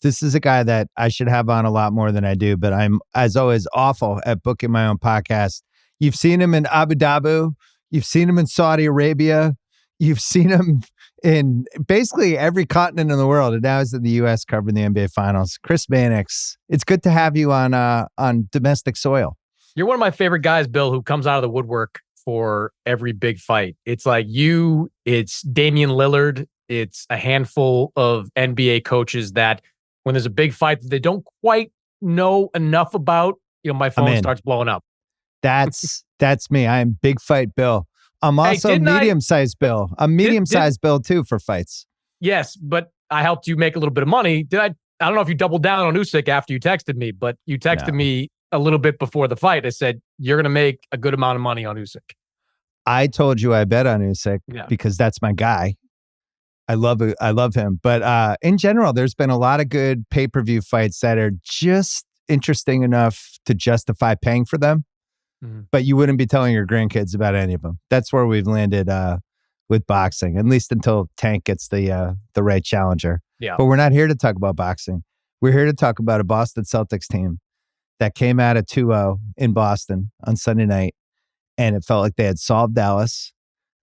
This is a guy that I should have on a lot more than I do, but I'm, as always, awful at booking my own podcast. You've seen him in Abu Dhabi. You've seen him in Saudi Arabia. You've seen him in basically every continent in the world. And now he's in the U.S. covering the NBA Finals. Chris Mannix, it's good to have you on domestic soil. You're one of my favorite guys, Bill, who comes out of the woodwork for every big fight. It's like you, it's Damian Lillard, it's a handful of NBA coaches that when there's a big fight that they don't quite know enough about, my phone starts blowing up. That's me. I'm Big Fight Bill. I'm also medium-sized Bill. I'm medium-sized Bill, too, for fights. Yes, but I helped you make a little bit of money. I don't know if you doubled down on Usyk after you texted me, but you texted me a little bit before the fight. I said, you're going to make a good amount of money on Usyk. I told you I bet on Usyk because that's my guy. I love him. But in general, there's been a lot of good pay-per-view fights that are just interesting enough to justify paying for them. Mm-hmm. But you wouldn't be telling your grandkids about any of them. That's where we've landed with boxing, at least until Tank gets the right challenger. Yeah. But we're not here to talk about boxing. We're here to talk about a Boston Celtics team that came out at 2-0 in Boston on Sunday night, and it felt like they had solved Dallas.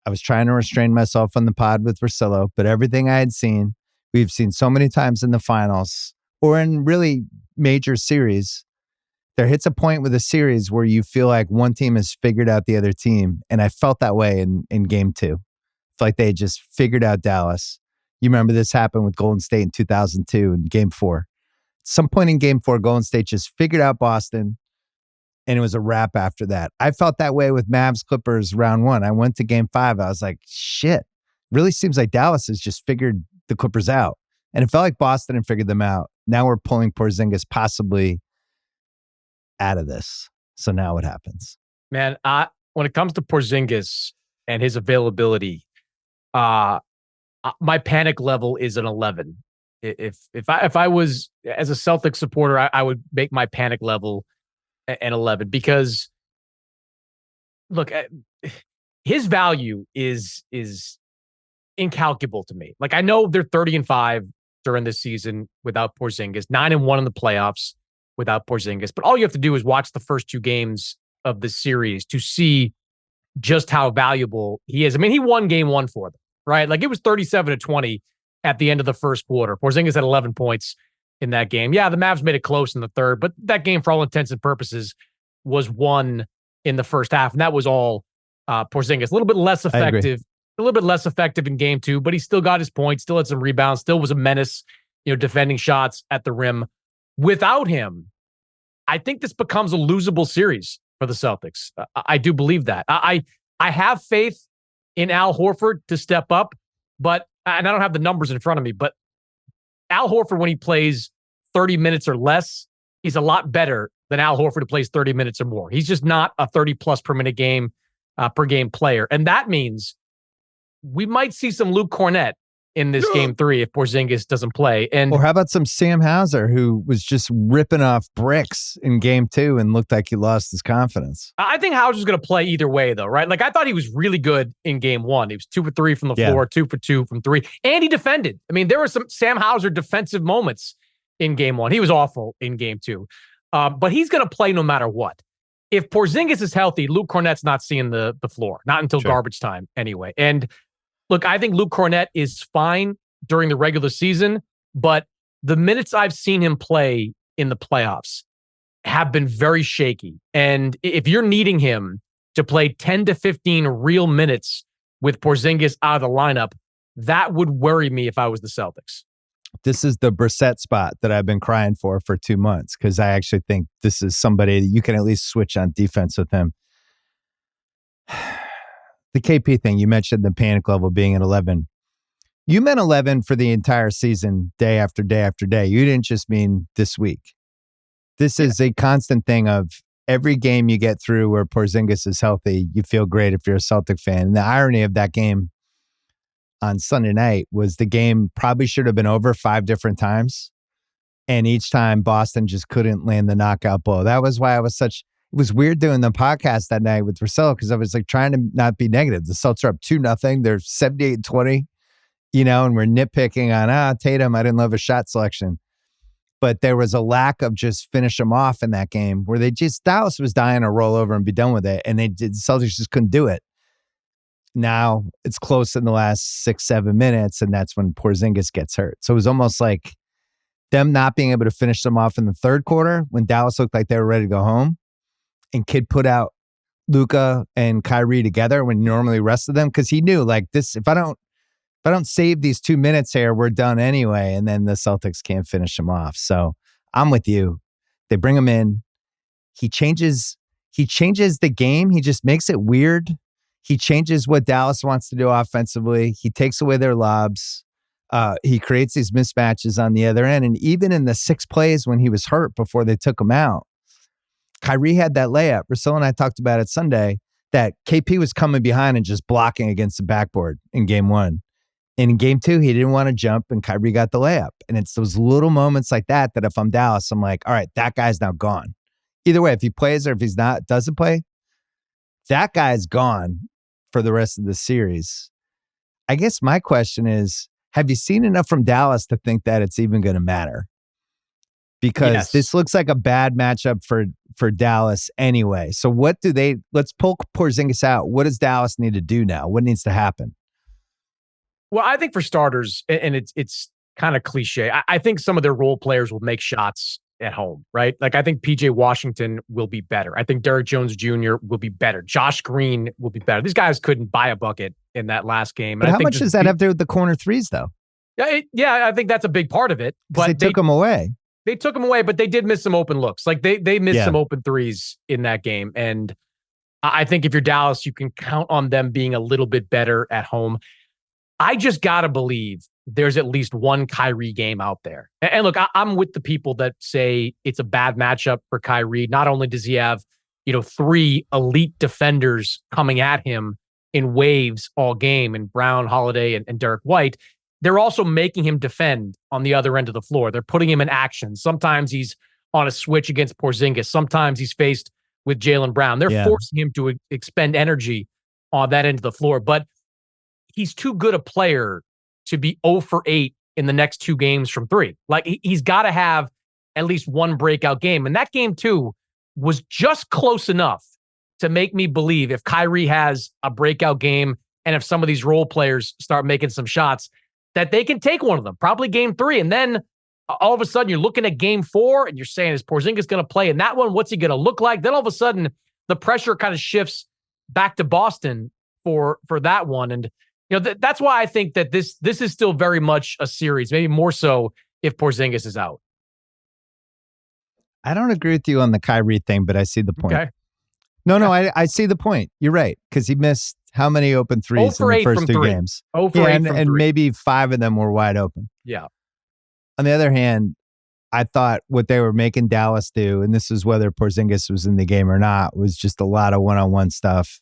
I was trying to restrain myself on the pod with Russillo, but everything I had seen, we've seen so many times in the finals or in really major series. There hits a point with a series where you feel like one team has figured out the other team. And I felt that way in game 2. It's like they had just figured out Dallas. You remember this happened with Golden State in 2002 in game 4. At some point in game 4, Golden State just figured out Boston, and it was a wrap after that. I felt that way with Mavs Clippers round 1. I went to game 5. I was like, shit, really seems like Dallas has just figured the Clippers out. And it felt like Boston had figured them out. Now we're pulling Porzingis possibly out of this. So now what happens? Man, when it comes to Porzingis and his availability, my panic level is an 11. If I was, as a Celtics supporter, I would make my panic level an 11 because, look, his value is incalculable to me. Like, I know they're 30-5 during this season without Porzingis, 9-1 in the playoffs without Porzingis. But all you have to do is watch the first 2 games of the series to see just how valuable he is. I mean, he won game 1 for them, right? Like, it was 37-20 at the end of the first quarter. Porzingis had 11 points in that game. Yeah, the Mavs made it close in the third, but that game, for all intents and purposes, was won in the first half. And that was all Porzingis. A little bit less effective. A little bit less effective in game 2, but he still got his points, still had some rebounds, still was a menace, defending shots at the rim. Without him, I think this becomes a losable series for the Celtics. I do believe that. I have faith in Al Horford to step up, and I don't have the numbers in front of me, but Al Horford, when he plays 30 minutes or less, he's a lot better than Al Horford who plays 30 minutes or more. He's just not a 30-plus per minute game per game player. And that means we might see some Luke Cornett in this game 3 if Porzingis doesn't play. Or how about some Sam Hauser, who was just ripping off bricks in game 2 and looked like he lost his confidence? I think Hauser's going to play either way, though, right? Like, I thought he was really good in game 1. He was 2 for 3 from the floor, 2 for 2 from 3, and he defended. I mean, there were some Sam Hauser defensive moments in game 1. He was awful in game 2. But he's going to play no matter what. If Porzingis is healthy, Luke Cornett's not seeing the floor, not until garbage time anyway. And look, I think Luke Cornett is fine during the regular season, but the minutes I've seen him play in the playoffs have been very shaky. And if you're needing him to play 10 to 15 real minutes with Porzingis out of the lineup, that would worry me if I was the Celtics. This is the Brissett spot that I've been crying for 2 months, because I actually think this is somebody that you can at least switch on defense with him. The KP thing, you mentioned the panic level being at 11. You meant 11 for the entire season, day after day after day. You didn't just mean this week. This is a constant thing of every game you get through where Porzingis is healthy, you feel great if you're a Celtic fan. And the irony of that game on Sunday night was the game probably should have been over 5 different times. And each time Boston just couldn't land the knockout blow. That was why it was weird doing the podcast that night with Russillo, because I was like trying to not be negative. The Celtics are up 2-0. They're 78-20, and we're nitpicking on, Tatum, I didn't love his shot selection. but there was a lack of just finish them off in that game where Dallas was dying to roll over and be done with it. And the Celtics just couldn't do it. Now it's close in the last 6-7 minutes, and that's when Porzingis gets hurt. So it was almost like them not being able to finish them off in the third quarter when Dallas looked like they were ready to go home, and Kidd put out Luka and Kyrie together when he normally rested them because he knew like this. If I don't save these 2 minutes here, we're done anyway. And then the Celtics can't finish them off. So I'm with you. They bring him in. He changes the game. He just makes it weird. He changes what Dallas wants to do offensively. He takes away their lobs. He creates these mismatches on the other end. And even in the 6 plays when he was hurt before they took him out, Kyrie had that layup. Russillo and I talked about it Sunday that KP was coming behind and just blocking against the backboard in game 1. And in game 2, he didn't want to jump and Kyrie got the layup. And it's those little moments like that if I'm Dallas, I'm like, all right, that guy's now gone. Either way, if he plays or if he's not, doesn't play, that guy's gone for the rest of the series. I guess my question is, have you seen enough from Dallas to think that it's even going to matter? Because this looks like a bad matchup for Dallas anyway. So let's pull Porzingis out. What does Dallas need to do now? What needs to happen? Well, I think for starters, and it's kind of cliche, I think some of their role players will make shots at home, right? Like I think PJ Washington will be better. I think Derrick Jones Jr. will be better. Josh Green will be better. These guys couldn't buy a bucket in that last game. But how much does that have to do with the corner threes, though? Yeah, I think that's a big part of it. But they took them away. They took them away, but they did miss some open looks. Like they missed some open threes in that game. And I think if you're Dallas, you can count on them being a little bit better at home. I just got to believe there's at least one Kyrie game out there. And look, I'm with the people that say it's a bad matchup for Kyrie. Not only does he have, 3 elite defenders coming at him in waves all game, and Brown, Holiday, and Derek White, they're also making him defend on the other end of the floor. They're putting him in action. Sometimes he's on a switch against Porzingis. Sometimes he's faced with Jaylen Brown. They're forcing him to expend energy on that end of the floor. But he's too good a player to be 0 for 8 in the next 2 games from 3. Like he's got to have at least one breakout game. And that game too was just close enough to make me believe if Kyrie has a breakout game and if some of these role players start making some shots, that they can take one of them, probably game 3. And then all of a sudden you're looking at game 4 and you're saying, is Porzingis going to play in that one? What's he going to look like? Then all of a sudden the pressure kind of shifts back to Boston for that one. And that's why I think that this is still very much a series, maybe more so if Porzingis is out. I don't agree with you on the Kyrie thing, but I see the point. Okay. No, I see the point. You're right, because he missed how many open threes in the first 2 games? 0 for 8 from 3. Maybe 5 of them were wide open. Yeah. On the other hand, I thought what they were making Dallas do, and this is whether Porzingis was in the game or not, was just a lot of one-on-one stuff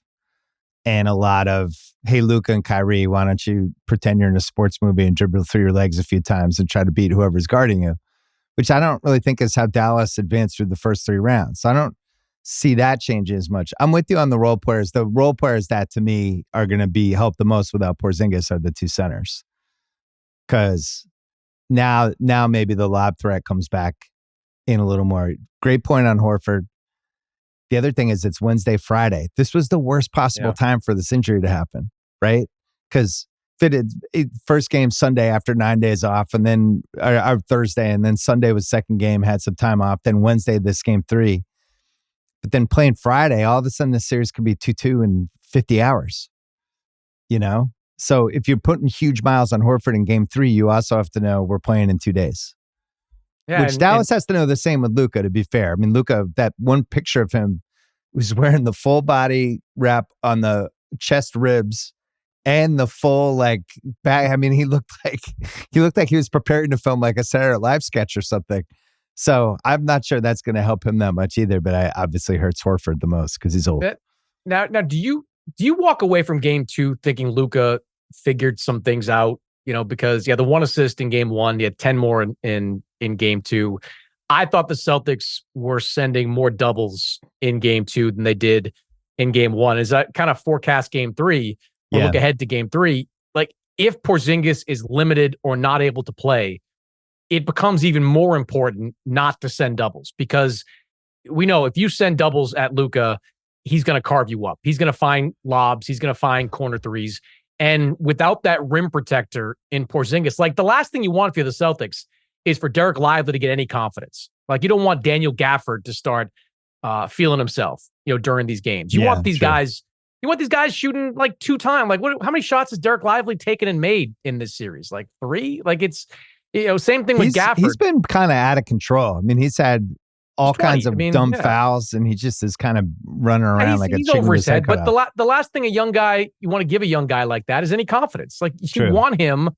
and a lot of, hey, Luka and Kyrie, why don't you pretend you're in a sports movie and dribble through your legs a few times and try to beat whoever's guarding you, which I don't really think is how Dallas advanced through the first 3 rounds. So I don't see that changing as much. I'm with you on the role players. The role players that, to me, are going to be helped the most without Porzingis are the 2 centers. Because now maybe the lob threat comes back in a little more. Great point on Horford. The other thing is it's Wednesday, Friday. This was the worst possible time for this injury to happen, right? Because first game Sunday after 9 days off, and then or Thursday, and then Sunday was second game, had some time off. Then Wednesday, this game 3. But then playing Friday, all of a sudden the series could be 2-2 in 50 hours. So if you're putting huge miles on Horford in game 3, you also have to know we're playing in 2 days. Yeah, which Dallas has to know the same with Luka, to be fair. I mean, Luka, that one picture of him was wearing the full body wrap on the chest ribs and the full bag. I mean, he looked like he was preparing to film like a Saturday Night Live sketch or something. So I'm not sure that's going to help him that much either, but I obviously hurts Horford the most because he's old. Now, do you walk away from game 2 thinking Luka figured some things out? Because the 1 assist in game 1, he had 10 more in game 2. I thought the Celtics were sending more doubles in game 2 than they did in game 1. As I kind of forecast game 3, or look ahead to game 3, like if Porzingis is limited or not able to play, it becomes even more important not to send doubles, because we know if you send doubles at Luka, he's going to carve you up. He's going to find lobs. He's going to find corner threes. And without that rim protector in Porzingis, like the last thing you want if you're the Celtics is for Derek Lively to get any confidence. Like you don't want Daniel Gafford to start feeling himself, during these games. You want these guys. You want these guys shooting like 2 times. Like how many shots has Derek Lively taken and made in this series? Like 3. Like it's same thing with Gafford. He's been kind of out of control. I mean, he's had all kinds of dumb fouls, and he just is kind of running around like a chicken with his head cut But off. the last thing you want to give a young guy like that is any confidence. Like you want him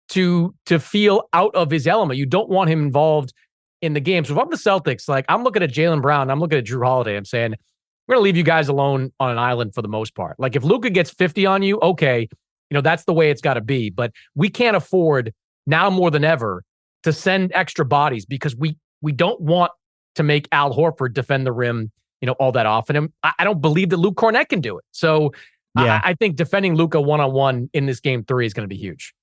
to feel out of his element. You don't want him involved in the game. So if I'm the Celtics, like I'm looking at Jaylen Brown, I'm looking at Drew Holiday, I'm saying, we're going to leave you guys alone on an island for the most part. Like if Luka gets 50 on you, okay, that's the way it's got to be. But we can't afford now more than ever to send extra bodies, because we don't want to make Al Horford defend the rim, all that often. And I don't believe that Luke Cornett can do it. So I think defending Luka one-on-one in this game 3 is going to be huge.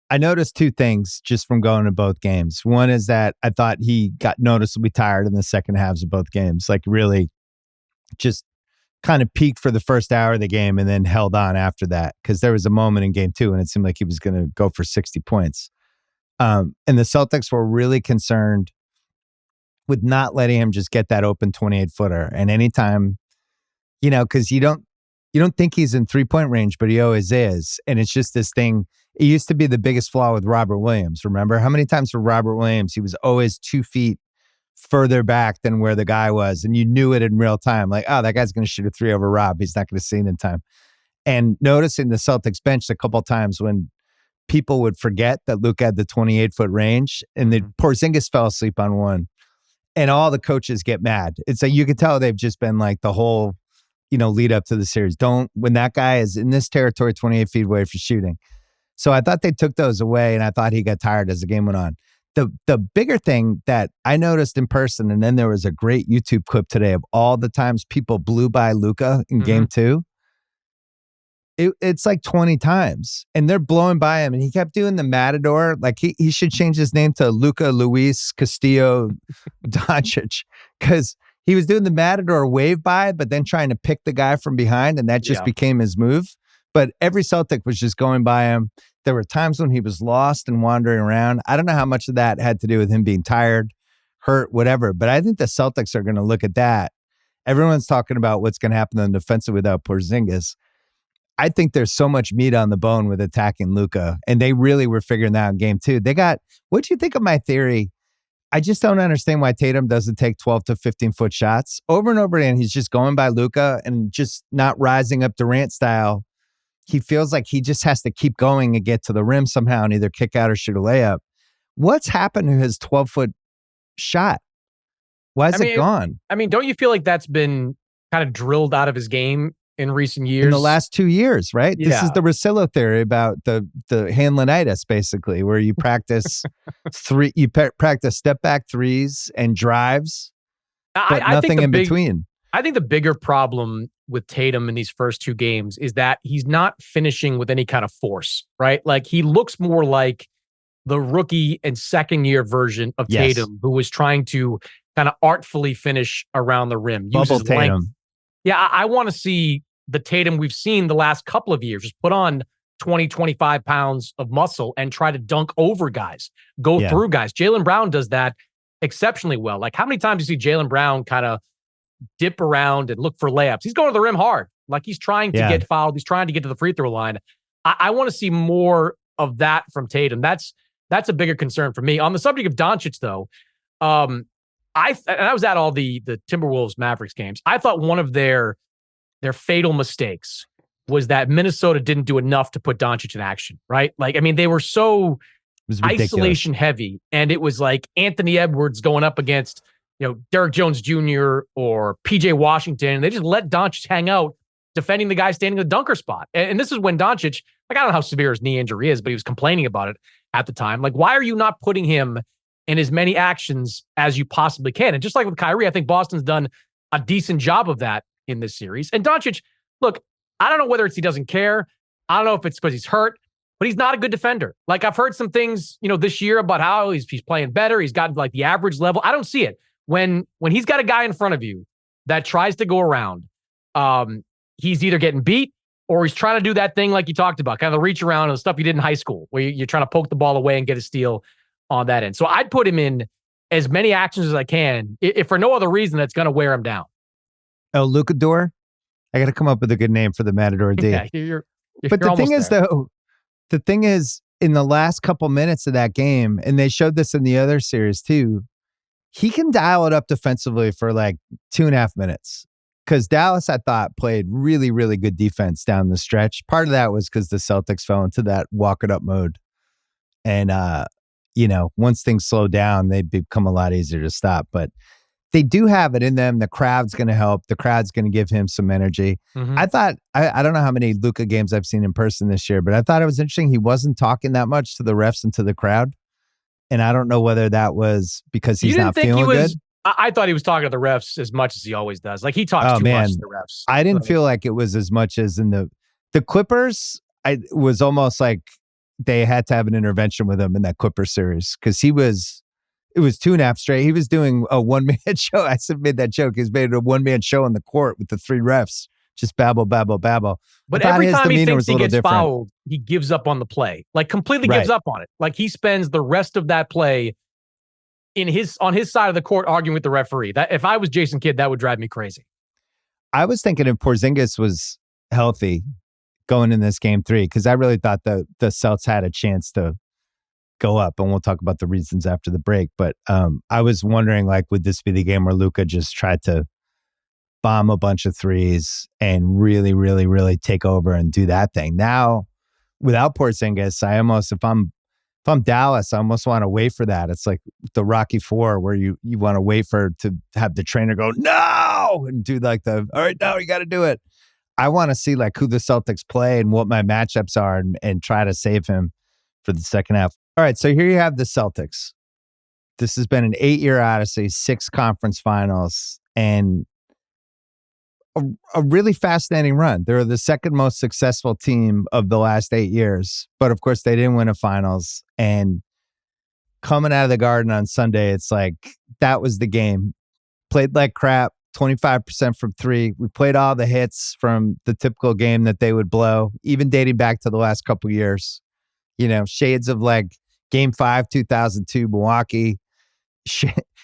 I noticed 2 things just from going to both games. One is that I thought he got noticeably tired in the second halves of both games, like really just kind of peaked for the first hour of the game and then held on after that, because there was a moment in game 2 and it seemed like he was going to go for 60 points. And the Celtics were really concerned with not letting him just get that open 28-footer. And anytime, because you don't think he's in 3-point range, but he always is. And it's just this thing. It used to be the biggest flaw with Robert Williams. Remember how many times for Robert Williams, he was always 2 feet further back than where the guy was. And you knew it in real time. Like, oh, that guy's going to shoot a 3 over Rob. He's not going to see it in time. And noticing the Celtics bench a couple of times when people would forget that Luke had the 28-foot range, and the Porzingis fell asleep on one. And all the coaches get mad. It's like you can tell they've just been like the whole, lead up to the series. When that guy is in this territory, 28 feet away for shooting. So I thought they took those away, and I thought he got tired as the game went on. The bigger thing that I noticed in person, and then there was a great YouTube clip today of all the times people blew by Luka in game 2. It's like 20 times, and they're blowing by him, and he kept doing the Matador. Like he should change his name to Luka Luis Castillo Doncic, because he was doing the Matador wave by, but then trying to pick the guy from behind, and that just became his move. But every Celtic was just going by him. There were times when he was lost and wandering around. I don't know how much of that had to do with him being tired, hurt, whatever, but I think the Celtics are going to look at that. Everyone's talking about what's going to happen on the defensive without Porzingis. I think there's so much meat on the bone with attacking Luka, and they really were figuring that out in game 2. What'd you think of my theory? I just don't understand why Tatum doesn't take 12 to 15-foot shots. Over and over again, he's just going by Luka and just not rising up Durant style. He feels like he just has to keep going and get to the rim somehow and either kick out or shoot a layup. What's happened to his 12-foot shot? Why is it gone? I mean, don't you feel like that's been kind of drilled out of his game in recent years? In the last 2 years, right? Yeah. This is the Russillo theory about the Hanlonitis, basically, where you practice practice step back threes and drives, but nothing in between. I think the bigger problem with Tatum in these first 2 games is that he's not finishing with any kind of force, right? Like he looks more like the rookie and second year version of Tatum, who was trying to kind of artfully finish around the rim. Bubble Tatum. Length. Yeah, I want to see the Tatum we've seen the last couple of years. Just put on 20, 25 pounds of muscle and try to dunk over guys, go through guys. Jaylen Brown does that exceptionally well. Like how many times do you see Jaylen Brown kind of dip around and look for layups? He's going to the rim hard. Like he's trying to get fouled. He's trying to get to the free throw line. I want to see more of that from Tatum. That's a bigger concern for me. On the subject of Doncic, though, I was at all the Timberwolves Mavericks games. I thought one of their fatal mistakes was that Minnesota didn't do enough to put Doncic in action, right? Like, I mean, they were so isolation heavy, and it was like Anthony Edwards going up against, Derek Jones Jr. or PJ Washington, and they just let Doncic hang out defending the guy standing in the dunker spot. And this is when Doncic, like, I don't know how severe his knee injury is, but he was complaining about it at the time. Like, why are you not putting him in as many actions as you possibly can? And just like with Kyrie, I think Boston's done a decent job of that in this series. And Doncic, look, I don't know whether it's he doesn't care. I don't know if it's because he's hurt, but he's not a good defender. Like I've heard some things, this year about how he's playing better. He's gotten like the average level. I don't see it. When he's got a guy in front of you that tries to go around, he's either getting beat or he's trying to do that thing like you talked about, kind of the reach around and the stuff you did in high school, where you're trying to poke the ball away and get a steal on that end. So I'd put him in as many actions as I can, if for no other reason that's going to wear him down. Oh, Lucador? I got to come up with a good name for the Matador D. Yeah, but the thing is, though, in the last couple minutes of that game, and they showed this in the other series too, he can dial it up defensively for like 2.5 minutes. Because Dallas, I thought, played really, really good defense down the stretch. Part of that was because the Celtics fell into that walk it up mode. And, once things slow down, they become a lot easier to stop. But they do have it in them. The crowd's going to help. The crowd's going to give him some energy. Mm-hmm. I thought, I don't know how many Luka games I've seen in person this year, but I thought it was interesting. He wasn't talking that much to the refs and to the crowd. And I don't know whether that was because he's not feeling good. I thought he was talking to the refs as much as he always does. Like he talks too much to the refs. I didn't feel like it was as much as in the Clippers. It was almost like they had to have an intervention with him in that Clipper series because it was 2.5 straight. He was doing a one-man show. I made that joke. He's made a one-man show on the court with the 3 refs. Just babble, babble, babble. But every time he thinks he gets fouled, he gives up on the play. Like completely gives up on it. Like he spends the rest of that play on his side of the court arguing with the referee. That if I was Jason Kidd, that would drive me crazy. I was thinking if Porzingis was healthy going in this game 3, because I really thought the Celts had a chance to go up, and we'll talk about the reasons after the break. But I was wondering, like, would this be the game where Luka just tried to bomb a bunch of threes and really, really, really take over and do that thing? Now, without Porzingis, if I'm Dallas, I almost want to wait for that. It's like the Rocky IV where you want to wait to have the trainer go, no, and do like all right, no, you got to do it. I want to see like who the Celtics play and what my matchups are and try to save him for the second half. All right, so here you have the Celtics. This has been an 8-year odyssey, 6 conference finals, and a really fascinating run. They're the second most successful team of the last 8 years, but of course they didn't win a finals. And coming out of the Garden on Sunday, it's like that was the game. Played like crap, 25% from 3. We played all the hits from the typical game that they would blow, even dating back to the last couple years. Shades of like Game 5, 2002 Milwaukee,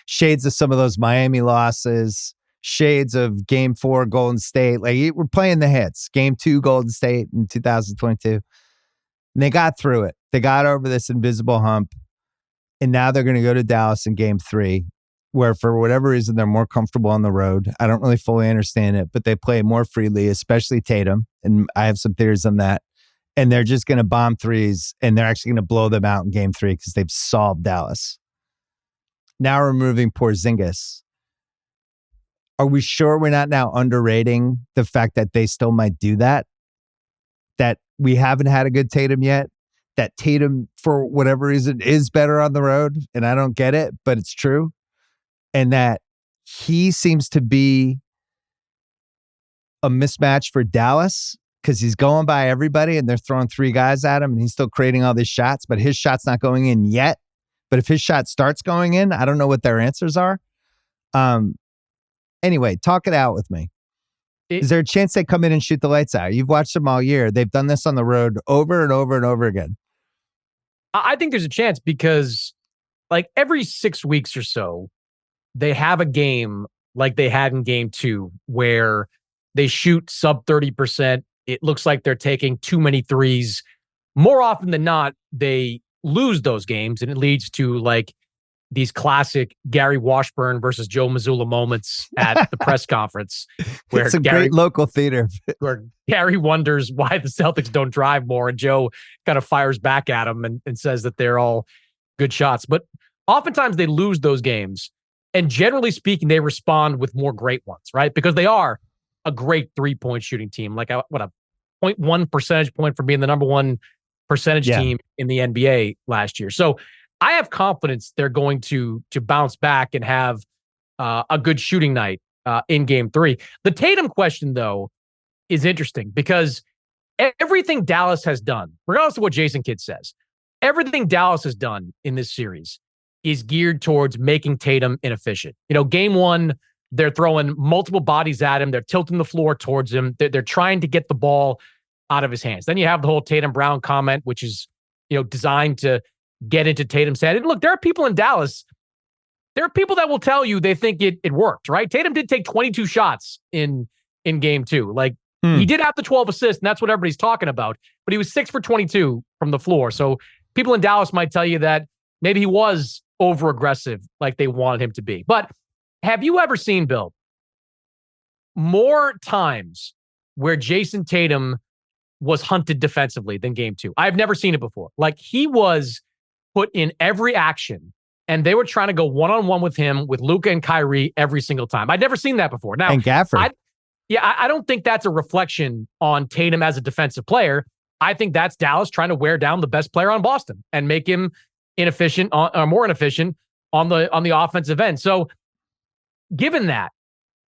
shades of some of those Miami losses. Shades of Game 4 Golden State. Like we're playing the hits. Game 2 Golden State in 2022. And they got through it. They got over this invisible hump. And now they're going to go to Dallas in Game 3, where for whatever reason they're more comfortable on the road. I don't really fully understand it, but they play more freely, especially Tatum. And I have some theories on that. And they're just going to bomb threes, and they're actually going to blow them out in Game 3 because they've solved Dallas. Now removing Porzingis. Are we sure we're not now underrating the fact that they still might do that? That we haven't had a good Tatum yet? That Tatum, for whatever reason, is better on the road? And I don't get it, but it's true. And that he seems to be a mismatch for Dallas because he's going by everybody and they're throwing 3 guys at him and he's still creating all these shots, but his shot's not going in yet. But if his shot starts going in, I don't know what their answers are. Anyway, talk it out with me. Is there a chance they come in and shoot the lights out? You've watched them all year. They've done this on the road over and over and over again. I think there's a chance because like every 6 weeks or so, they have a game like they had in Game 2 where they shoot sub 30%. It looks like they're taking too many threes. More often than not, they lose those games and it leads to like these classic Gary Washburn versus Joe Mazzulla moments at the press conference. Where it's a great local theater. Where Gary wonders why the Celtics don't drive more and Joe kind of fires back at him and says that they're all good shots. But oftentimes they lose those games. And generally speaking, they respond with more great ones, right? Because they are a great 3-point shooting team. Like a 0.1 percentage point for being the number 1 percentage team in the NBA last year. So I have confidence they're going to bounce back and have a good shooting night in Game 3. The Tatum question, though, is interesting because everything Dallas has done, regardless of what Jason Kidd says, everything Dallas has done in this series is geared towards making Tatum inefficient. Game one, they're throwing multiple bodies at him. They're tilting the floor towards him. They're trying to get the ball out of his hands. Then you have the whole Tatum Brown comment, which is, designed to get into Tatum's head. And look, there are people in Dallas, there are people that will tell you they think it worked, right? Tatum did take 22 shots in game two. He did have the 12 assists, and that's what everybody's talking about. But he was 6 for 22 from the floor. So people in Dallas might tell you that maybe he was over-aggressive like they wanted him to be. But have you ever seen, Bill, more times where Jason Tatum was hunted defensively than game two? I've never seen it before. He was put in every action, and they were trying to go one-on-one with him, with Luka and Kyrie every single time. I'd never seen that before. Now, and Gafford. I don't think that's a reflection on Tatum as a defensive player. I think that's Dallas trying to wear down the best player on Boston and make him inefficient or more inefficient on the offensive end. So given that,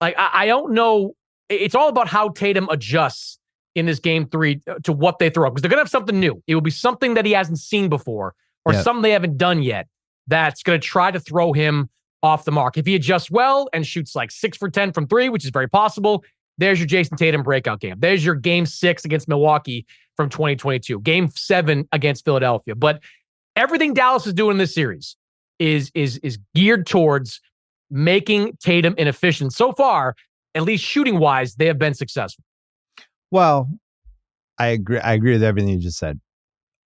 I don't know. It's all about how Tatum adjusts in this game three to what they throw up, because they're going to have something new. It will be something that he hasn't seen before or something they haven't done yet that's going to try to throw him off the mark. If he adjusts well and shoots 6 for 10 from three, which is very possible, there's your Jason Tatum breakout game. There's your game 6 against Milwaukee from 2022, game 7 against Philadelphia. But everything Dallas is doing in this series is geared towards making Tatum inefficient. So far, at least shooting wise, they have been successful. Well, I agree with everything you just said.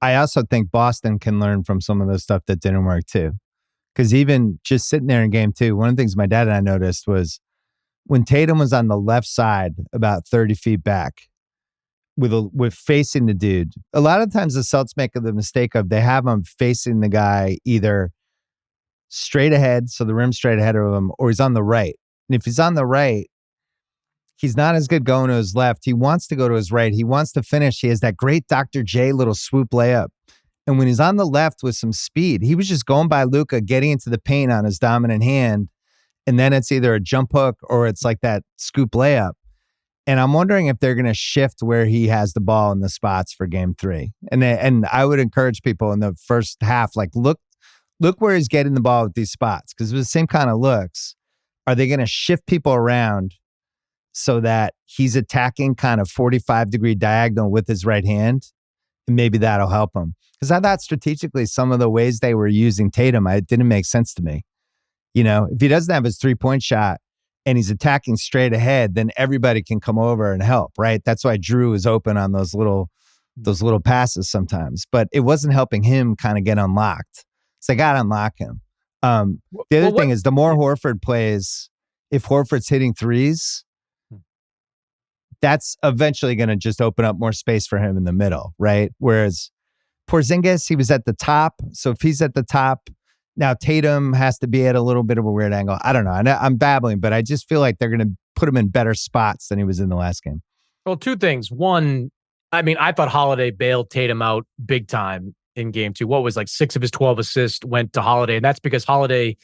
I also think Boston can learn from some of the stuff that didn't work too. Because even just sitting there in game 2, one of the things my dad and I noticed was when Tatum was on the left side, about 30 feet back, with facing the dude, a lot of times the Celtics make the mistake of they have him facing the guy either straight ahead, so the rim's straight ahead of him, or he's on the right. And if he's on the right, he's not as good going to his left. He wants to go to his right. He wants to finish. He has that great Dr. J little swoop layup. And when he's on the left with some speed, he was just going by Luka, getting into the paint on his dominant hand. And then it's either a jump hook or it's like that scoop layup. And I'm wondering if they're going to shift where he has the ball in the spots for game 3. And I would encourage people in the first half, look where he's getting the ball with these spots, because with the same kind of looks, are they going to shift people around so that he's attacking kind of 45-degree diagonal with his right hand? And maybe that'll help him. Because I thought strategically some of the ways they were using Tatum, it didn't make sense to me. If he doesn't have his 3-point shot and he's attacking straight ahead, then everybody can come over and help, right? That's why Drew is open on those little passes sometimes. But it wasn't helping him kind of get unlocked. So they got to unlock him. The other thing is the more Horford plays, if Horford's hitting threes, that's eventually going to just open up more space for him in the middle, right? Whereas Porzingis, he was at the top. So if he's at the top, now Tatum has to be at a little bit of a weird angle. I don't know. I'm babbling, but I just feel like they're going to put him in better spots than he was in the last game. Well, two things. One, I thought Holiday bailed Tatum out big time in game 2. What was 6 of his 12 assists went to Holiday. And that's because Holiday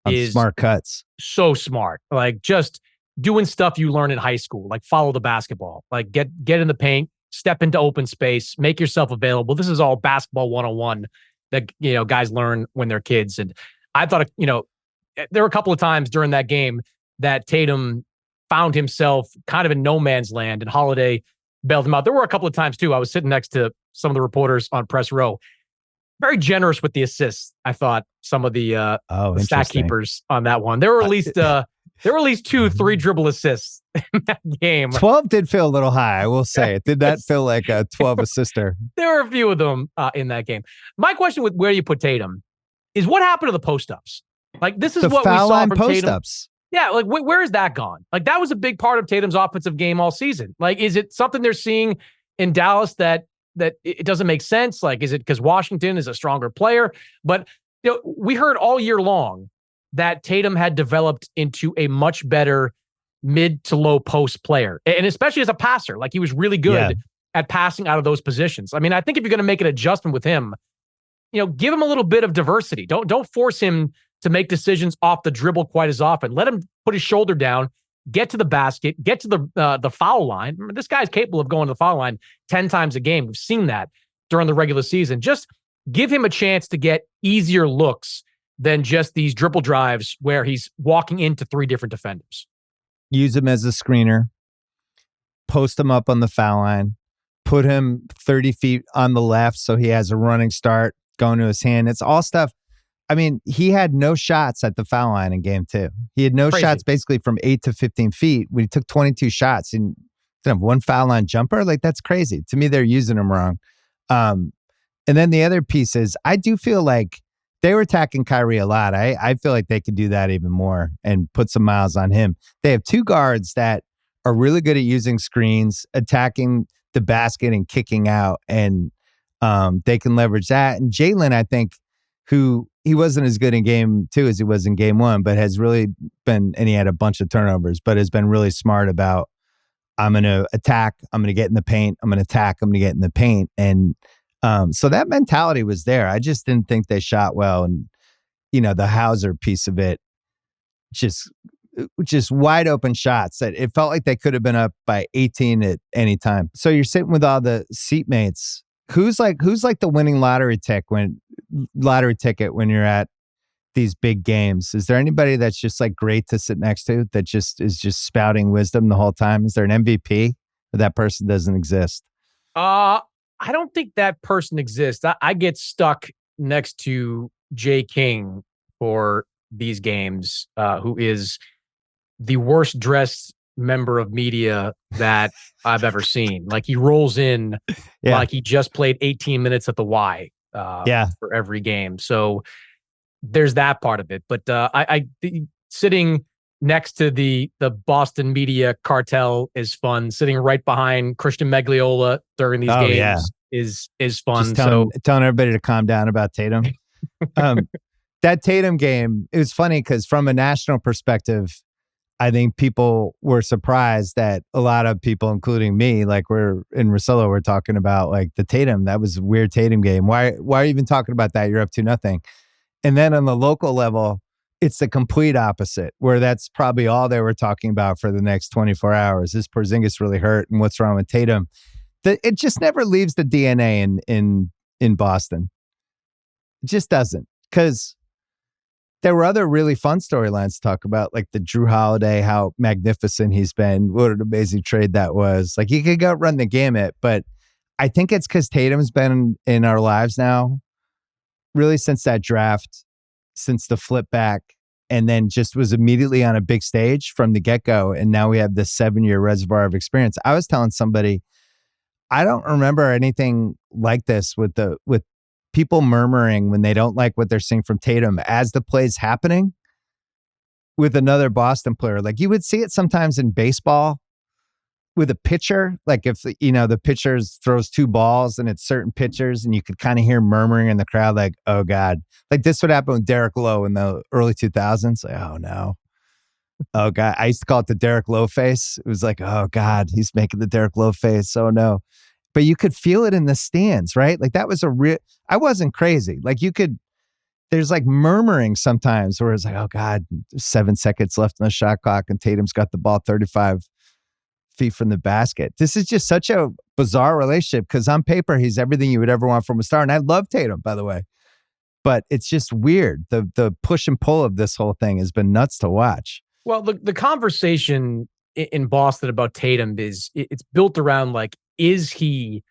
is smart cuts. So smart. Just doing stuff you learn in high school, follow the basketball, get in the paint, step into open space, make yourself available. This is all basketball 101 that, guys learn when they're kids. And I thought, there were a couple of times during that game that Tatum found himself kind of in no man's land and Holiday bailed him out. There were a couple of times too. I was sitting next to some of the reporters on press row. Very generous with the assists. I thought some of the stat keepers on that one. There were at least 2-3 dribble assists in that game. 12 did feel a little high, I will say. It did not feel like a 12 assister. There were a few of them in that game. My question with where you put Tatum is what happened to the post-ups? This is what we saw from post-ups. Tatum. Yeah, where is that gone? That was a big part of Tatum's offensive game all season. Is it something they're seeing in Dallas that it doesn't make sense? Is it because Washington is a stronger player? But we heard all year long that Tatum had developed into a much better mid to low post player. And especially as a passer, he was really good at passing out of those positions. I think if you're going to make an adjustment with him, give him a little bit of diversity. Don't force him to make decisions off the dribble quite as often. Let him put his shoulder down get to the basket, get to the foul line. Remember, this guy's capable of going to the foul line 10 times a game. We've seen that during the regular season. Just give him a chance to get easier looks than just these dribble drives where he's walking into 3 different defenders. Use him as a screener, post him up on the foul line, put him 30 feet on the left so he has a running start going to his hand. It's all stuff. I mean, he had no shots at the foul line in game 2. He had no shots basically from 8 to 15 feet. When he took 22 shots and didn't have one foul line jumper, like that's crazy. To me, they're using him wrong. And then the other piece is, I do feel like they were attacking Kyrie a lot. I feel like they could do that even more and put some miles on him. They have 2 guards that are really good at using screens, attacking the basket and kicking out, and they can leverage that. And Jalen, I think, who he wasn't as good in game 2 as he was in game 1, but has really been, and he had a bunch of turnovers, but has been really smart about, I'm going to attack, I'm going to get in the paint, I'm going to attack, I'm going to get in the paint. And so that mentality was there. I just didn't think they shot well. And, the Hauser piece of it, just wide open shots that it felt like they could have been up by 18 at any time. So you're sitting with all the seatmates. Who's like the winning lottery ticket when you're at these big games? Is there anybody that's just like great to sit next to that just is just spouting wisdom the whole time? Is there an MVP or that person doesn't exist? I don't think that person exists. I get stuck next to Jay King for these games, who is the worst dressed member of media that I've ever seen. Like, he rolls in like he just played 18 minutes at the Y for every game. So there's that part of it. But I sitting next to the Boston media cartel is fun. Sitting right behind Christian Magliola during these games is fun. Just telling everybody to calm down about Tatum. That Tatum game, it was funny because from a national perspective, I think people were surprised that a lot of people, including me, like we're in Rosillo, we're talking about like the Tatum. That was a weird Tatum game. Why are you even talking about that? You're up 2-0. And then on the local level, it's the complete opposite, where that's probably all they were talking about for the next 24 hours. Is Porzingis really hurt, and what's wrong with Tatum? It just never leaves the DNA in Boston. It just doesn't, because there were other really fun storylines to talk about, like the Drew Holiday, how magnificent he's been, what an amazing trade that was. Like, you could go run the gamut, but I think it's because Tatum's been in our lives now, really since that draft, since the flip back, and then just was immediately on a big stage from the get-go. And now we have this 7-year reservoir of experience. I was telling somebody, I don't remember anything like this with people murmuring when they don't like what they're seeing from Tatum as the play's happening with another Boston player. Like, you would see it sometimes in baseball with a pitcher. Like, if the pitcher throws 2 balls and it's certain pitchers, and you could kind of hear murmuring in the crowd, like, oh God. Like, this would happen with Derek Lowe in the early 2000s. Like, oh no. Oh God. I used to call it the Derek Lowe face. It was like, oh God, he's making the Derek Lowe face. Oh no. But you could feel it in the stands, right? Like, that was I wasn't crazy. Like, there's like murmuring sometimes where it's like, oh God, 7 seconds left on the shot clock and Tatum's got the ball 35 feet from the basket. This is just such a bizarre relationship, because on paper, he's everything you would ever want from a star. And I love Tatum, by the way, but it's just weird. The push and pull of this whole thing has been nuts to watch. Well, the conversation in Boston about Tatum it's built around, like, is he,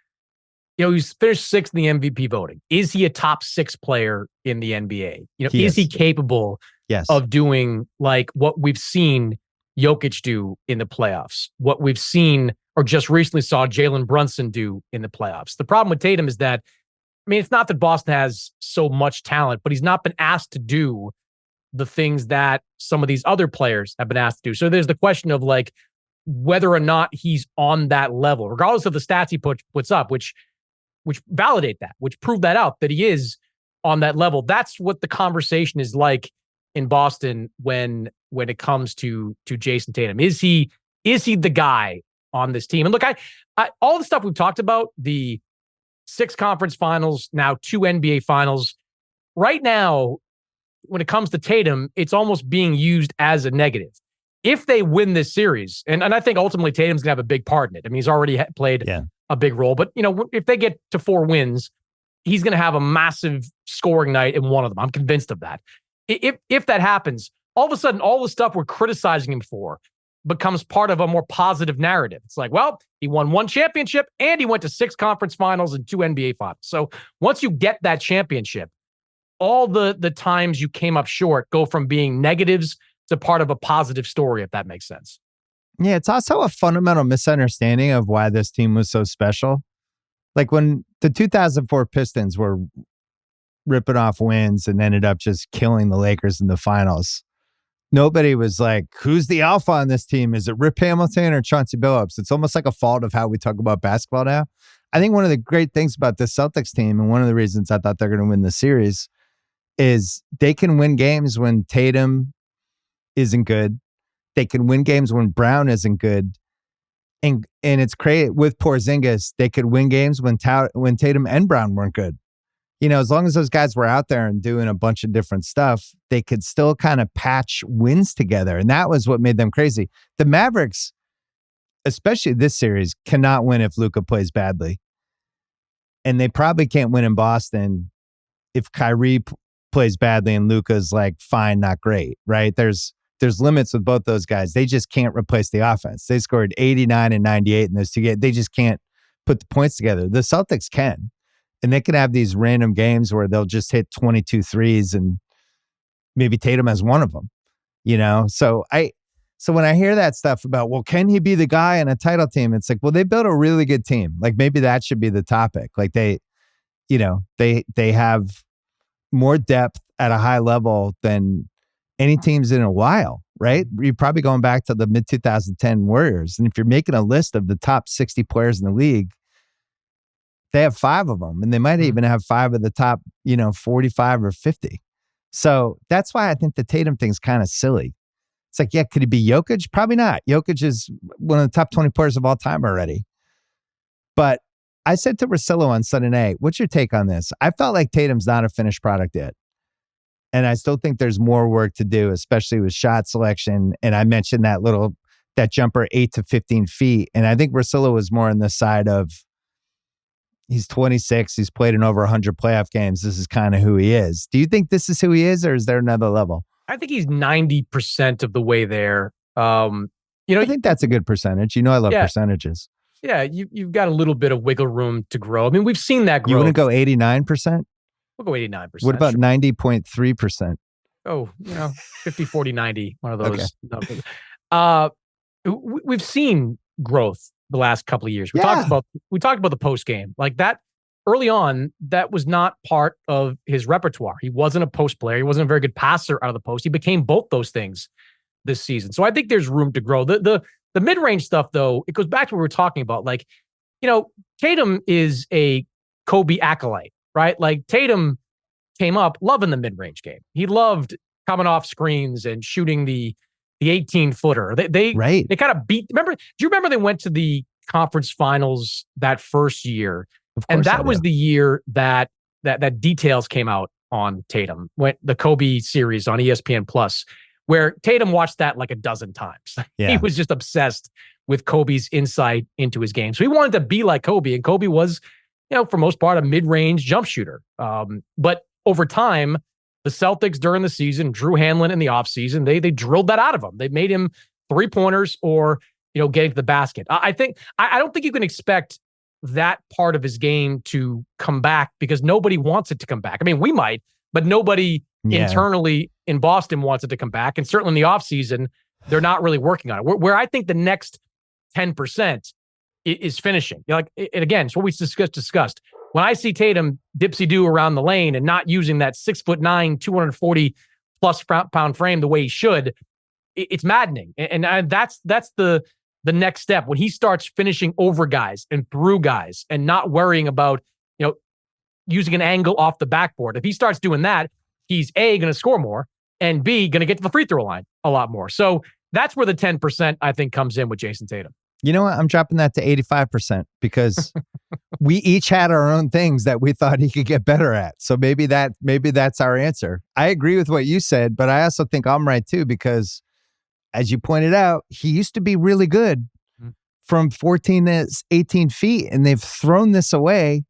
he's finished 6th in the MVP voting. Is he a top 6 player in the NBA? Is he capable of doing like what we've seen Jokic do in the playoffs? What we've seen, or just recently saw, Jalen Brunson do in the playoffs? The problem with Tatum is that, I mean, it's not that Boston has so much talent, but he's not been asked to do the things that some of these other players have been asked to do. So there's the question of, like, whether or not he's on that level, regardless of the stats he puts up, which validate that, which prove that out, that he is on that level. That's what the conversation is like in Boston when it comes to Jason Tatum. Is he the guy on this team? And look, I all the stuff we've talked about, the 6 conference finals, now 2 NBA finals, right now, when it comes to Tatum, it's almost being used as a negative. if they win this series, and I think ultimately Tatum's going to have a big part in it. I mean, he's already played a big role, but if they get to 4 wins, he's going to have a massive scoring night in one of them. I'm convinced of that. If that happens, all of a sudden, all the stuff we're criticizing him for becomes part of a more positive narrative. It's like, well, he won 1 championship and he went to 6 conference finals and 2 NBA finals. So once you get that championship, all the times you came up short go from being negatives to part of a positive story, if that makes sense. Yeah, it's also a fundamental misunderstanding of why this team was so special. Like when the 2004 Pistons were ripping off wins and ended up just killing the Lakers in the finals, nobody was like, who's the alpha on this team? Is it Rip Hamilton or Chauncey Billups? It's almost like a fault of how we talk about basketball now. I think one of the great things about this Celtics team, and one of the reasons I thought they're going to win the series, is they can win games when Tatum isn't good. They can win games when Brown isn't good. And it's great with Porzingis. They could win games when Tatum and Brown weren't good. As long as those guys were out there and doing a bunch of different stuff, they could still kind of patch wins together. And that was what made them crazy. The Mavericks, especially this series, cannot win if Luka plays badly. And they probably can't win in Boston if Kyrie plays badly and Luka's like fine, not great, right? There's limits with both those guys. They just can't replace the offense. They scored 89 and 98 in those 2 games. They just can't put the points together. The Celtics can. And they can have these random games where they'll just hit 22 threes and maybe Tatum has one of them, So when I hear that stuff about, well, can he be the guy in a title team? It's like, well, they built a really good team. Like maybe that should be the topic. Like they have more depth at a high level than any teams in a while, right? You're probably going back to the mid 2010 Warriors. And if you're making a list of the top 60 players in the league, they have 5 of them, and they might even have 5 of the top, 45 or 50. So that's why I think the Tatum thing's kind of silly. It's like, yeah, could he be Jokic? Probably not. Jokic is one of the top 20 players of all time already. But I said to Russillo on Sunday night, what's your take on this? I felt like Tatum's not a finished product yet. And I still think there's more work to do, especially with shot selection. And I mentioned that jumper 8 to 15 feet. And I think Russillo was more on the side of, he's 26. He's played in over 100 playoff games. This is kind of who he is. Do you think this is who he is, or is there another level? I think he's 90% of the way there. I think that's a good percentage. I love percentages. Yeah, you've got a little bit of wiggle room to grow. I mean, we've seen that growth. You want to go 89%? We'll go 89%. What about 90.3%? Oh, 50, 40, 90, one of those numbers. We've seen growth the last couple of years. We talked about the post game. Like that early on, that was not part of his repertoire. He wasn't a post player. He wasn't a very good passer out of the post. He became both those things this season. So I think there's room to grow. The mid-range stuff, though, it goes back to what we were talking about. Like, Tatum is a Kobe acolyte, right? Like Tatum came up loving the mid-range game. He loved coming off screens and shooting the 18-footer. They kind of beat. Do you remember they went to the conference finals that first year? And that was the year that details came out on Tatum. Went the Kobe series on ESPN Plus, where Tatum watched that like a dozen times. Yeah. He was just obsessed with Kobe's insight into his game. So he wanted to be like Kobe, and Kobe was, for most part, a mid-range jump shooter. But over time, the Celtics during the season, Drew Hanlon in the offseason, they drilled that out of him. They made him 3-pointers or, getting to the basket. I don't think you can expect that part of his game to come back because nobody wants it to come back. I mean, we might, but nobody internally in Boston wants it to come back. And certainly in the offseason, they're not really working on it. Where I think the next 10% is finishing. And again, it's what we discussed. When I see Tatum dipsy-do around the lane and not using that 6'9", 240 plus pound frame the way he should, it's maddening. And that's the next step when he starts finishing over guys and through guys and not worrying about, using an angle off the backboard. If he starts doing that, he's A, going to score more, and B, going to get to the free throw line a lot more. So that's where the 10% I think comes in with Jason Tatum. You know what? I'm dropping that to 85% because we each had our own things that we thought he could get better at. So maybe that's our answer. I agree with what you said, but I also think I'm right too, because as you pointed out, he used to be really good from 14 to 18 feet, and they've thrown this away.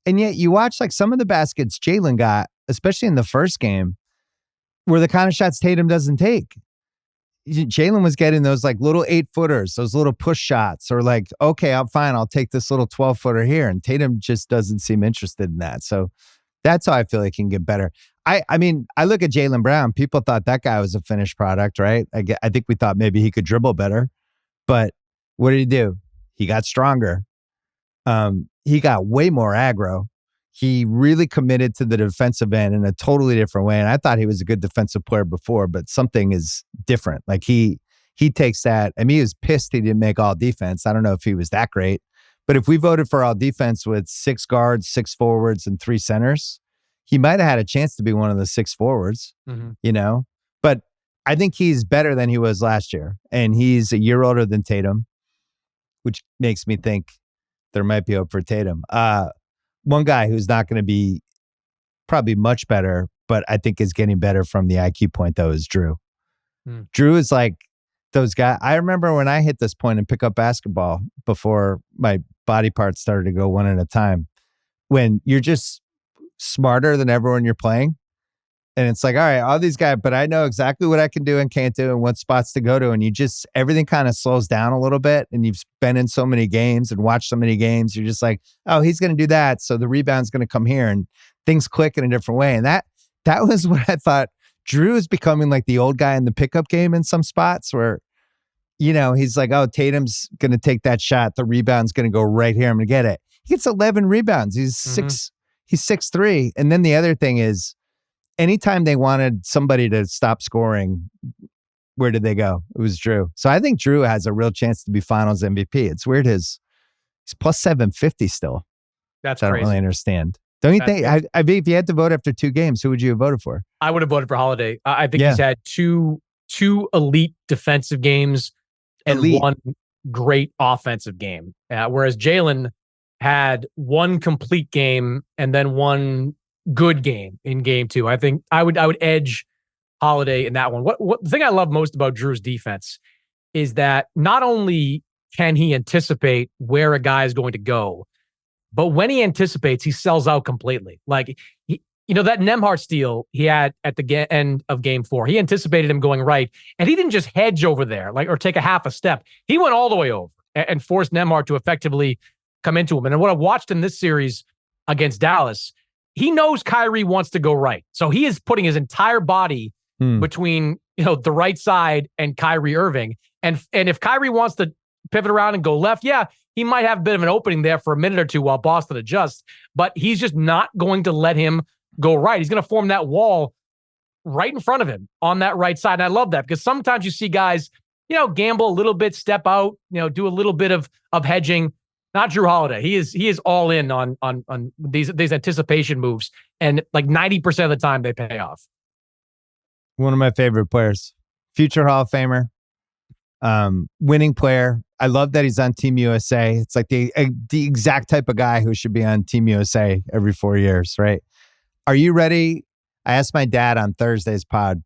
And yet you watch like some of the baskets Jalen got, especially in the first game, were the kind of shots Tatum doesn't take. Jalen was getting those like little 8-footers, those little push shots, or like, okay, I'm fine. I'll take this little 12-footer here. And Tatum just doesn't seem interested in that. So that's how I feel he can get better. I mean, I look at Jaylen Brown. People thought that guy was a finished product, right? I think we thought maybe he could dribble better. But what did he do? He got stronger. He got way more aggro. He really committed to the defensive end in a totally different way. And I thought he was a good defensive player before, but something is different. Like he takes that. I mean, he was pissed he didn't make all defense. I don't know if he was that great. But if we voted for all defense with 6 guards, 6 forwards, and 3 centers, he might have had a chance to be one of the 6 forwards, you know? But I think he's better than he was last year. And he's a year older than Tatum, which makes me think there might be hope for Tatum. One guy who's not going to be probably much better, but I think is getting better from the IQ point, though, is Drew. Drew is like those guys. I remember when I hit this point and pick up basketball before my body parts started to go one at a time, when you're just smarter than everyone you're playing. And it's like, all right, all these guys, but I know exactly what I can do and can't do and what spots to go to. And everything kind of slows down a little bit. And you've been in so many games and watched so many games. You're just like, oh, he's going to do that. So the rebound's going to come here and things click in a different way. And that was what I thought. Drew is becoming like the old guy in the pickup game in some spots where, you know, he's like, oh, Tatum's going to take that shot. The rebound's going to go right here. I'm going to get it. He gets 11 rebounds. He's 6'3". And then the other thing is, anytime they wanted somebody to stop scoring, where did they go? It was Drew. So I think Drew has a real chance to be Finals MVP. It's weird he's plus 750 still. That's I don't crazy. really understand. Don't you think? I mean, if you had to vote after 2 games, who would you have voted for? I would have voted for Holiday. I think he's had two elite defensive games and one great offensive game. Whereas Jalen had one complete game and then one good game in game 2. I think I would edge Holiday in that one. What the thing I love most about Drew's defense is that not only can he anticipate where a guy is going to go, but when he anticipates, he sells out completely. Like, that Nembhard steal he had at the end of game 4, he anticipated him going right, and he didn't just hedge over there, or take a half a step. He went all the way over and forced Nembhard to effectively come into him. And what I watched in this series against Dallas, he knows Kyrie wants to go right. So he is putting his entire body between, the right side and Kyrie Irving. And if Kyrie wants to pivot around and go left, he might have a bit of an opening there for a minute or two while Boston adjusts, but he's just not going to let him go right. He's going to form that wall right in front of him on that right side. And I love that because sometimes you see guys, gamble a little bit, step out, do a little bit of hedging. Not Drew Holiday. He is all in on these anticipation moves, and like 90% of the time they pay off. One of my favorite players, future Hall of Famer, winning player. I love that he's on Team USA. It's like the exact type of guy who should be on Team USA every 4 years, right? Are you ready? I asked my dad on Thursday's pod.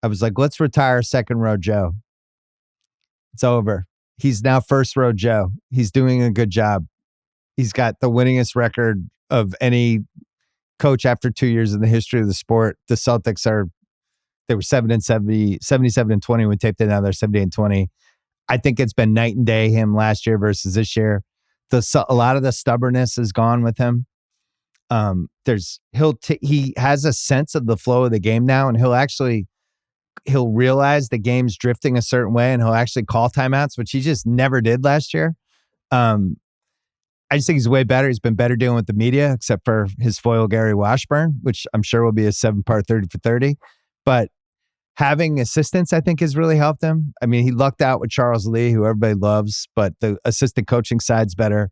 I was like, let's retire second row Joe. It's over. He's now first row Joe. He's doing a good job. He's got the winningest record of any coach after 2 years in the history of the sport. The Celtics they were 77-20 when taped it. Now they're 78-20. I think it's been night and day him last year versus this year. A lot of the stubbornness is gone with him. He has a sense of the flow of the game now, and he'll realize the game's drifting a certain way, and he'll actually call timeouts, which he just never did last year. I just think he's way better. He's been better dealing with the media, except for his foil, Gary Washburn, which I'm sure will be a 7-part 30 for 30. But having assistants, I think, has really helped him. I mean, he lucked out with Charles Lee, who everybody loves, but the assistant coaching side's better.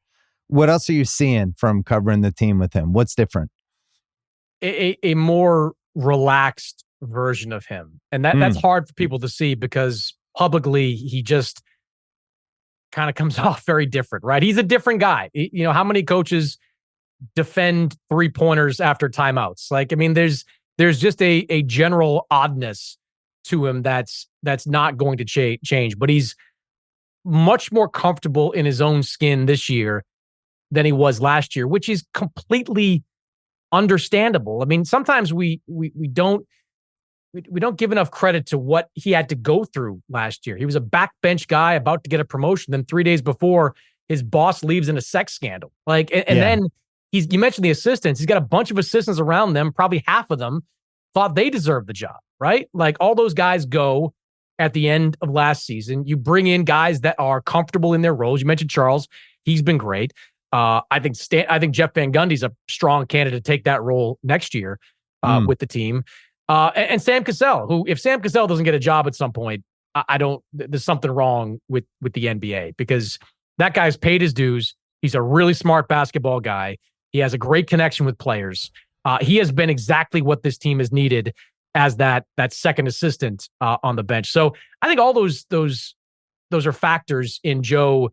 What else are you seeing from covering the team with him? What's different? A more relaxed version of him. And that's hard for people to see because publicly he just kind of comes off very different, right? He's a different guy. How many coaches defend 3-pointers after timeouts? Like, I mean, there's just a general oddness to him that's not going to change. But he's much more comfortable in his own skin this year than he was last year, which is completely understandable. I mean, sometimes we don't give enough credit to what he had to go through last year. He was a backbench guy about to get a promotion. Then 3 days before, his boss leaves in a sex scandal. Then you mentioned the assistants. He's got a bunch of assistants around them. Probably half of them thought they deserved the job, right? Like all those guys go at the end of last season. You bring in guys that are comfortable in their roles. You mentioned Charles. He's been great. I think Jeff Van Gundy's a strong candidate to take that role next year with the team. And Sam Cassell, who, if Sam Cassell doesn't get a job at some point, there's something wrong with the NBA, because that guy's paid his dues. He's a really smart basketball guy. He has a great connection with players. He has been exactly what this team has needed as that second assistant on the bench. So I think all those are factors in Joe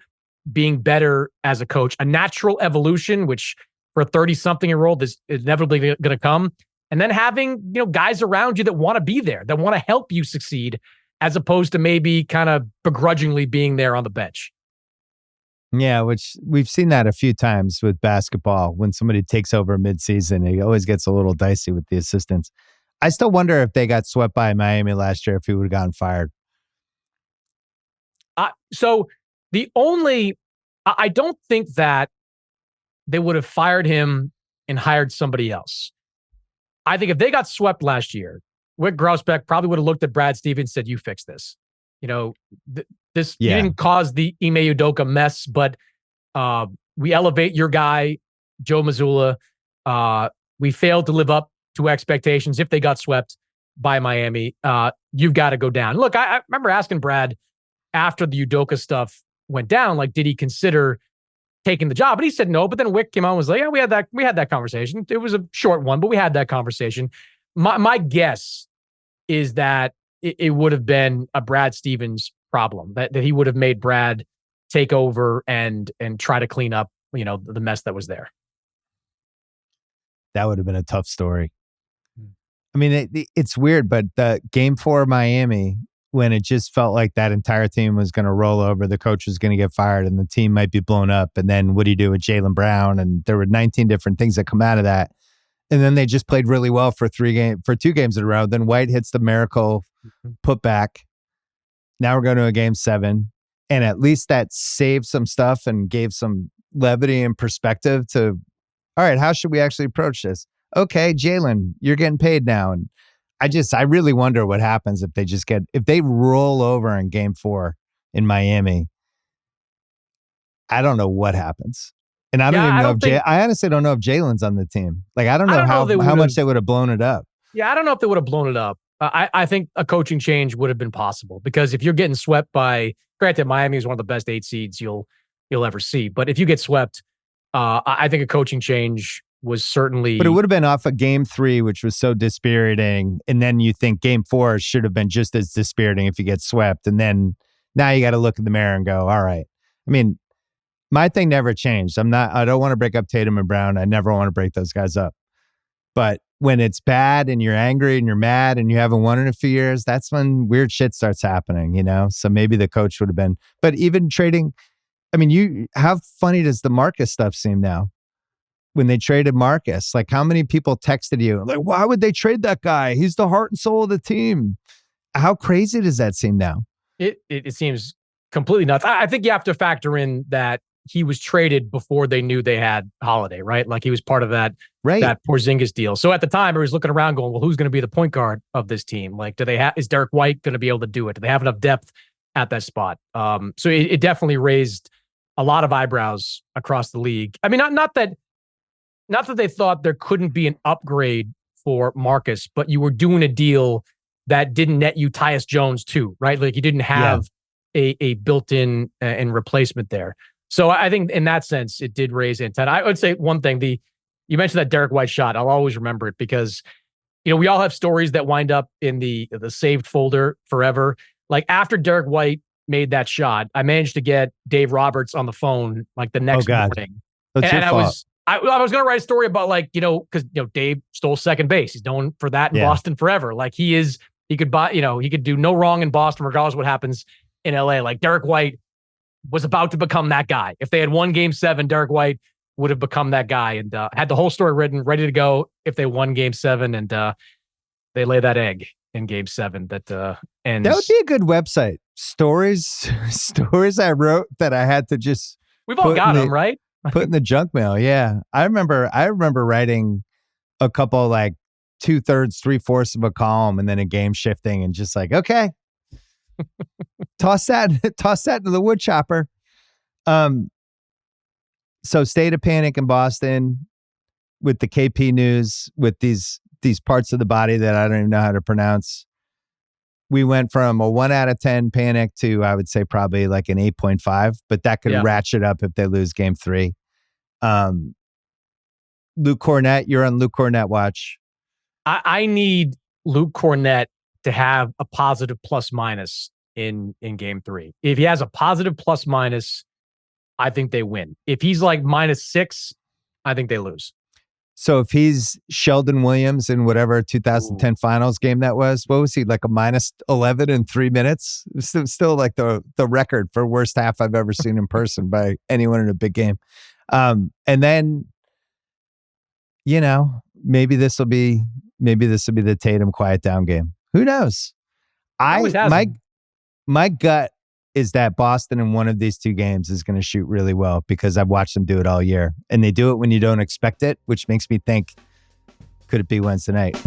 being better as a coach, a natural evolution, which for a 30-something-year-old is inevitably going to come. And then having, guys around you that want to be there, that want to help you succeed, as opposed to maybe kind of begrudgingly being there on the bench. Yeah, which we've seen that a few times with basketball. When somebody takes over midseason, it always gets a little dicey with the assistants. I still wonder if they got swept by Miami last year, if he would have gotten fired. So I don't think that they would have fired him and hired somebody else. I think if they got swept last year, Wick Grousbeck probably would have looked at Brad Stevens and said, "You fix this. You didn't cause the Ime Udoka mess, but we elevate your guy, Joe Mazzulla. We failed to live up to expectations if they got swept by Miami. You've got to go down." Look, I remember asking Brad after the Udoka stuff went down, like, did he consider taking the job? And he said no. But then Wick came out and was like, "Yeah, we had that conversation. It was a short one, but we had that conversation." My guess is that it would have been a Brad Stevens problem, that he would have made Brad take over and try to clean up, the mess that was there. That would have been a tough story. I mean, it's weird, but the Game 4 Miami, when it just felt like that entire team was going to roll over, the coach was going to get fired, and the team might be blown up. And then what do you do with Jaylen Brown? And there were 19 different things that come out of that. And then they just played really well for 2 games in a row. Then White hits the miracle putback. Now we're going to a Game 7. And at least that saved some stuff and gave some levity and perspective to, all right, how should we actually approach this? Okay, Jaylen, you're getting paid now. And I really wonder what happens if they roll over in Game 4 in Miami. I don't know what happens. And I don't even know I honestly don't know if Jaylen's on the team. Like, I don't know how much they would have blown it up. Yeah, I don't know if they would have blown it up. I think a coaching change would have been possible, because if you're getting swept by, granted, Miami is one of the best 8 seeds you'll ever see, but if you get swept, I think a coaching change was certainly. But it would have been off of Game 3, which was so dispiriting, and then you think Game 4 should have been just as dispiriting if you get swept, and then now you got to look in the mirror and go, all right. I mean, my thing never changed. I don't want to break up Tatum and Brown. I never want to break those guys up. But when it's bad and you're angry and you're mad and you haven't won in a few years, that's when weird shit starts happening, So maybe the coach would have been. But even trading, I mean, how funny does the Marcus stuff seem now? When they traded Marcus, like, how many people texted you, like, why would they trade that guy? He's the heart and soul of the team. How crazy does that seem now? It seems completely nuts. I think you have to factor in that he was traded before they knew they had Holiday, right? Like, he was part of that Porzingis deal. So at the time, he was looking around going, well, who's going to be the point guard of this team? Like, is Derek White going to be able to do it? Do they have enough depth at that spot? So it definitely raised a lot of eyebrows across the league. I mean, not that they thought there couldn't be an upgrade for Marcus, but you were doing a deal that didn't net you Tyus Jones too, right? Like, you didn't have a built-in and replacement there. So I think in that sense, it did raise antenna. I would say one thing, you mentioned that Derek White shot. I'll always remember it because, we all have stories that wind up in the saved folder forever. Like, after Derek White made that shot, I managed to get Dave Roberts on the phone like the next morning. That's your fault. I was going to write a story about, like, because Dave stole second base. He's known for that in Boston forever. Like, he is He could he could do no wrong in Boston, regardless of what happens in LA. Like Derek White was about to become that guy. If they had won Game 7, Derek White would have become that guy and had the whole story written, ready to go if they won Game 7 and they lay that egg in Game 7 that ends. That would be a good website. Stories I wrote that I had to just we've all got them, right? Put in the junk mail. Yeah. I remember writing a couple, like 2/3, 3/4 of a column and then a game shifting and just like, okay, toss that into the wood chopper. So state of panic in Boston with the KP news, with these parts of the body that I don't even know how to pronounce. We went from a 1 out of 10 panic to, I would say, probably like an 8.5, but that could ratchet up if they lose Game 3. Luke Cornett, you're on Luke Cornett watch. I need Luke Cornett to have a positive plus minus in Game 3. If he has a positive plus minus, I think they win. If he's like -6, I think they lose. So if he's Sheldon Williams in whatever 2010 finals game that was, what was he, like a -11 in 3 minutes? Still like the record for worst half I've ever seen in person by anyone in a big game. And then, maybe this will be the Tatum quiet down game. Who knows? My gut is that Boston in one of these two games is going to shoot really well because I've watched them do it all year. And they do it when you don't expect it, which makes me think, could it be Wednesday night?